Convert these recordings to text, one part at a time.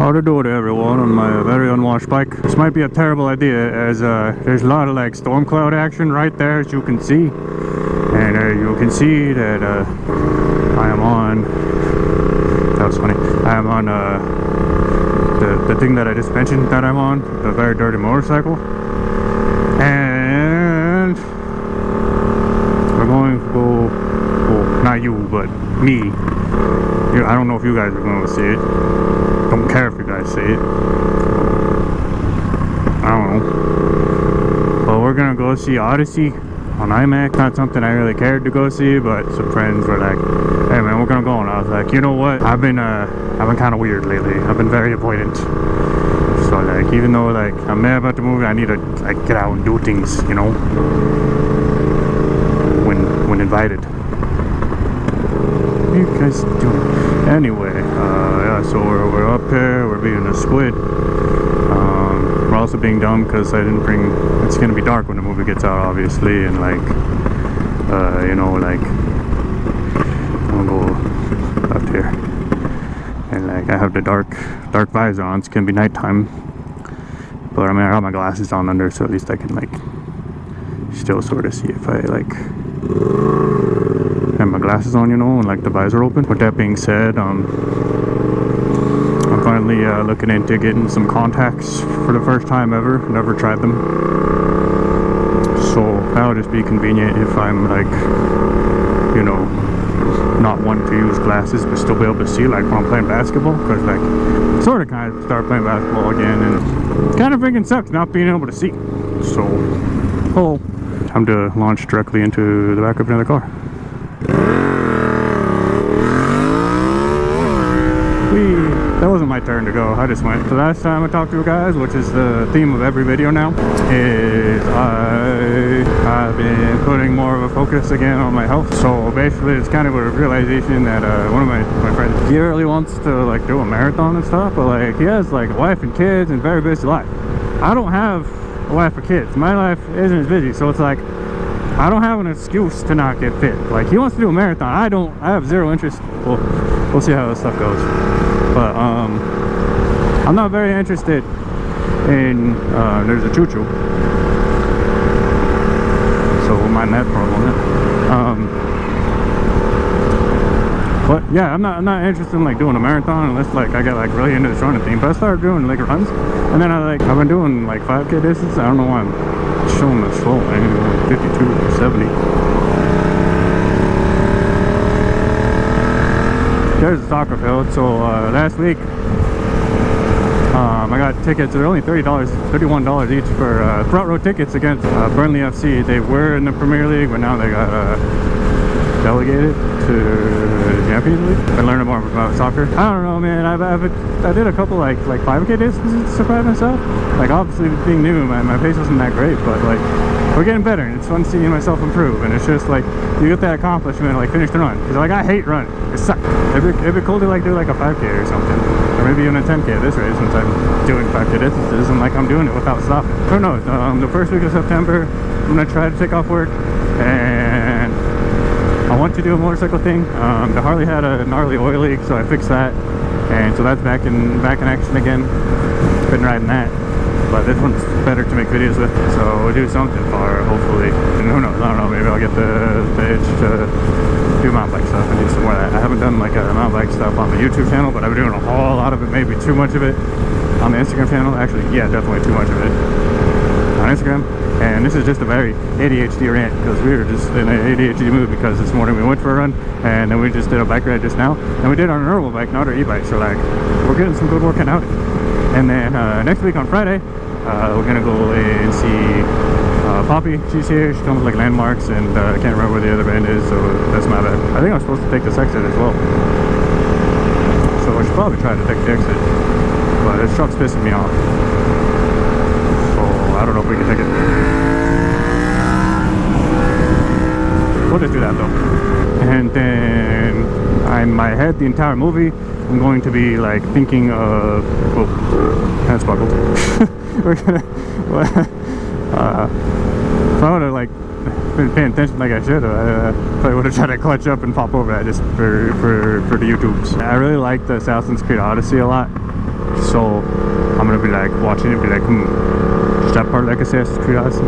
How to do it, everyone, on my very unwashed bike. This might be a terrible idea, as there's a lot of like storm cloud action right there, as you can see, and you can see that I am on. That was funny. I am on the thing that I just mentioned that I'm on, the very dirty motorcycle, and we're going to go. Well, not you, but me. I don't know if you guys are going to see it. Don't care if you guys see it. I don't know. But we're gonna go see Odizzey on IMAX. Not something I really cared to go see, but some friends were like, "Hey man, we're gonna go." And I was like, you know what? I've been kind of weird lately. I've been very avoidant. So like, even though like I'm mad about the movie, I need to like get out and do things, you know, when invited. What are you guys doing? Anyway, yeah, so we're up here, we're being a squid. We're also being dumb because I didn't bring, it's gonna be dark when the movie gets out, obviously, and like, you know, like, I'll go left here, and like, I have the dark visor on, it's gonna be nighttime, but I mean, I got my glasses on under, so at least I can like, still sort of see if I like, have my glasses on, you know, and like the visor open. With that being said, I'm finally looking into getting some contacts for the first time ever. Never tried them, so that'll just be convenient if I'm like, you know, not one to use glasses but still be able to see, like when I'm playing basketball, because like sort of kind of start playing basketball again, and it kind of freaking sucks not being able to see. So time to launch directly into the back of another car. That wasn't my turn to go, I just went. The last time I talked to you guys, which is the theme of every video now, is I've been putting more of a focus again on my health. So basically it's kind of a realization that one of my friends, he really wants to like do a marathon and stuff, but like he has like a wife and kids and very busy life. I don't have a wife or kids. My life isn't as busy, so it's like I don't have an excuse to not get fit. Like he wants to do a marathon, I have zero interest. We'll see how this stuff goes. But I'm not very interested in there's a choo-choo, so we'll mind that for a moment. But yeah, I'm not interested in like doing a marathon unless like I get like really into this running thing. But I started doing like runs, and then I've been doing like 5K distance. I don't know why I'm showing the slow. I think 52 or 70. There's a soccer field. So last week I got tickets. They're only $31 each for front row tickets against Burnley FC. They were in the Premier League, but now they got delegated to the Champions League. Been learning more about soccer. I don't know, man. I did a couple like 5K distances to surprise myself. Like obviously being new, my pace wasn't that great, but like we're getting better, and it's fun seeing myself improve. And it's just like you get that accomplishment, like finish the run. Because like I hate running. It sucks. It'd be cool to like do like a 5K or something, or maybe even a 10K at this rate, since I'm doing 5K distances and like I'm doing it without stopping. Who knows? The first week of September, I'm gonna try to take off work, and I want to do a motorcycle thing. The Harley had a gnarly oil leak, so I fixed that, and so that's back in action again. Been riding that, but this one's better to make videos with, so we'll do something for her, hopefully. And who knows? I don't know. Maybe I'll get the itch to do mountain bike stuff and do some more of that. I haven't done like a mountain bike stuff on the YouTube channel, but I've been doing a whole lot of it, maybe too much of it on the Instagram channel. Actually, yeah, definitely too much of it on Instagram. And this is just a very ADHD rant, because we were just in an ADHD mood, because this morning we went for a run, and then we just did a bike ride just now, and we did our normal bike, not our e-bike. So like we're getting some good working out. And then next week on Friday, we're gonna go and see Poppy. She's here. She comes with like landmarks, and I can't remember where the other band is, so that's my bad. I think I'm supposed to take this exit as well, so I should probably try to take the exit, but this truck's pissing me off, so I don't know if we can take it. We'll just do that though. And then in my head, the entire movie, I'm going to be like thinking of, oh, hands buckled. We're gonna, if I would have like been paying attention like I should have, I probably would have tried to clutch up and pop over that just for the YouTubes. I really like the Assassin's Creed Odyssey a lot. So I'm gonna be like watching it, be like, is that part like Assassin's Creed Odyssey?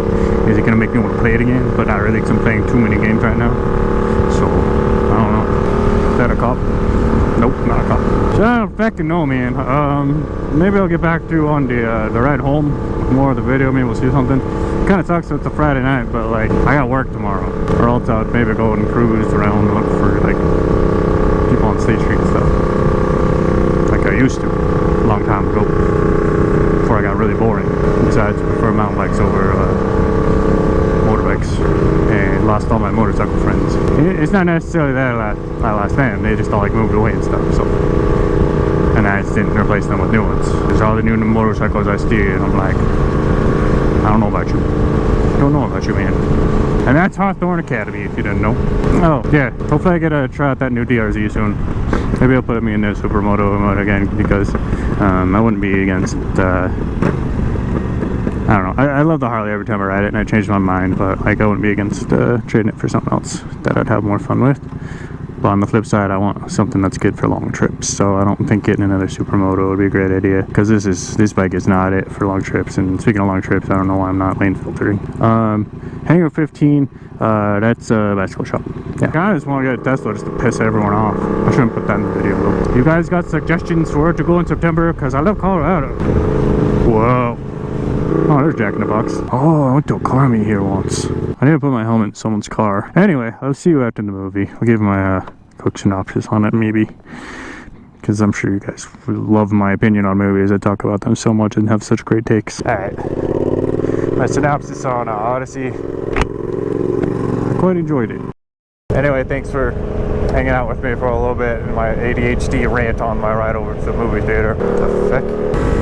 Is it gonna make me want to play it again? But not really, because I'm playing too many games right now. So I don't know. Is that a cop? Nope, not a cop. So I don't fucking know, man. Maybe I'll get back to on the ride home with more of the video. Maybe we'll see something. Kind of sucks, it's a Friday night, but like I got work tomorrow, or else I'd maybe go and cruise around and look for like people on State Street and stuff, like I used to a long time ago before I got really boring. Besides, I prefer mountain bikes over motorbikes, and lost all my motorcycle friends. It's not necessarily that I lost them; they just all like moved away and stuff. So, and I just didn't replace them with new ones. There's all the new motorcycles I steal, and I'm like, I don't know about you. Don't know about you, man. And that's Hawthorne Academy, if you didn't know. Oh, yeah. Hopefully I get to try out that new DRZ soon. Maybe it'll put me in the Supermoto mode again, because I wouldn't be against, I don't know. I love the Harley every time I ride it, and I changed my mind, but like I wouldn't be against trading it for something else that I'd have more fun with. But on the flip side, I want something that's good for long trips, so I don't think getting another Supermoto would be a great idea, because this bike is not it for long trips. And speaking of long trips, I don't know why I'm not lane filtering. Hangar 15, that's a bicycle shop. Yeah, I just want to get a Tesla just to piss everyone off. I shouldn't put that in the video though. You guys got suggestions for where to go in September? Because I love Colorado. Whoa. Oh, there's Jack in the Box. Oh, I went to a car meet here once. I need to put my helmet in someone's car. Anyway, I'll see you after the movie. I'll give my quick synopsis on it, maybe. Because I'm sure you guys love my opinion on movies. I talk about them so much and have such great takes. Alright. My synopsis on Odyssey. I quite enjoyed it. Anyway, thanks for hanging out with me for a little bit in my ADHD rant on my ride over to the movie theater. What the fuck?